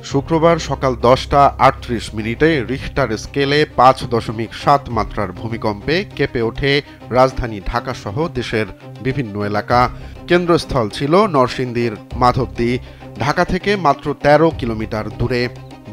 শুক্রবার সকাল 10:38 রিখটার স্কেলে 5.7 মাত্রার ভূমিকম্পে কেঁপে ওঠে রাজধানী ঢাকাসহ দেশের বিভিন্ন এলাকা। কেন্দ্রস্থল ছিল নরসিংদীর মাধবদী, ঢাকা থেকে মাত্র 13 কিলোমিটার দূরে।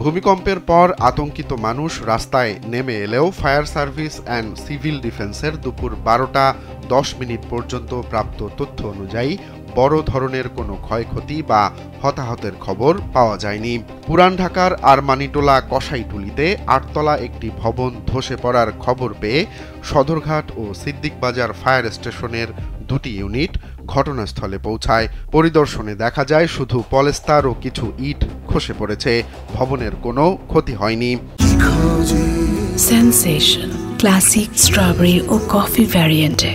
ভূমিকম্পের পর আতঙ্কিত মানুষ রাস্তায় নেমে এলেও ফায়ার সার্ভিস অ্যান্ড সিভিল ডিফেন্সের দুপুর 12:10 পর্যন্ত প্রাপ্ত তথ্য অনুযায়ী বড় ধরনের কোনো ক্ষয়ক্ষতি বা হতাহতের খবর পাওয়া যায়নি। পুরান ঢাকার আরমানিটোলা কসাইটুলিতে 8তলা একটি ভবন ধসে পড়ার খবর পেয়ে সদরঘাট ও সিদ্দিকবাজার ফায়ার স্টেশনের 2টি ইউনিট ঘটনাস্থলে পৌঁছায়। পরিদর্শনে দেখা যায় শুধু পলেস্তার ও কিছু ইট খসে পড়েছে, ভবনের কোনো ক্ষতি হয়নি। সেনসেশন ক্লাসিক স্ট্রবেরি ও কফি ভ্যারিয়েন্টে।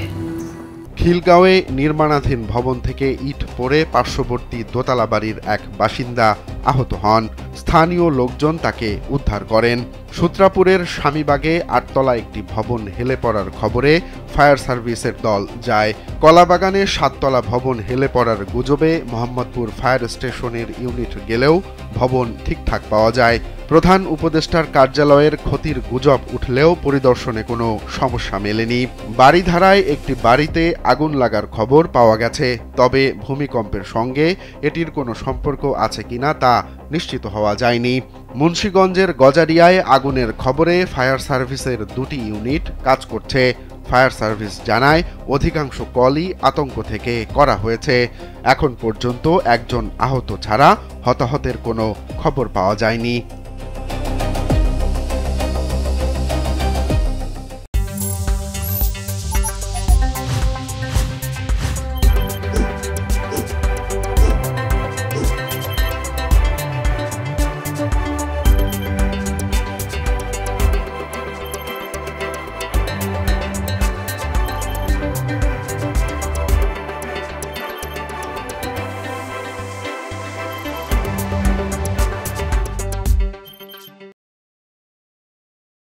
খিলগাঁওয়ে নির্মাণাধীন ভবন থেকে ইট পড়ে পার্শ্ববর্তী দোতলা বাড়ির এক বাসিন্দা আহত হন। স্থানীয় লোকজন তাকে উদ্ধার করেন। সূত্রাপুরের স্বামীবাগে 8তলা একটি ভবন হেলে পড়ার খবরে ফায়ার সার্ভিসের দল যায়। কলাবাগানে 7তলা ভবন হেলে পড়ার গুজবে মোহাম্মদপুর ফায়ার স্টেশনের ইউনিট গেলেও ভবন ঠিকঠাক পাওয়া যায়। প্রধান উপদেষ্টার কার্যালয়ের ক্ষতির গুজব উঠলেও পরিদর্শনে কোনো সমস্যা মেলেনি। বারিধারায় একটি বাড়িতে আগুন লাগার খবর পাওয়া গেছে, তবে ভূমিকম্পের সঙ্গে এটির কোনো সম্পর্ক আছে কিনা তা নিশ্চিত হওয়া যায়নি। মুন্সিগঞ্জের গজারিয়ায় আগুনের খবরে ফায়ার সার্ভিসের 2টি ইউনিট কাজ করছে। ফায়ার সার্ভিস জানায় অধিকাংশ কলই আতঙ্ক থেকে করা হয়েছে। এখন পর্যন্ত একজন আহত ছাড়া হতাহতের কোনো খবর পাওয়া যায়নি।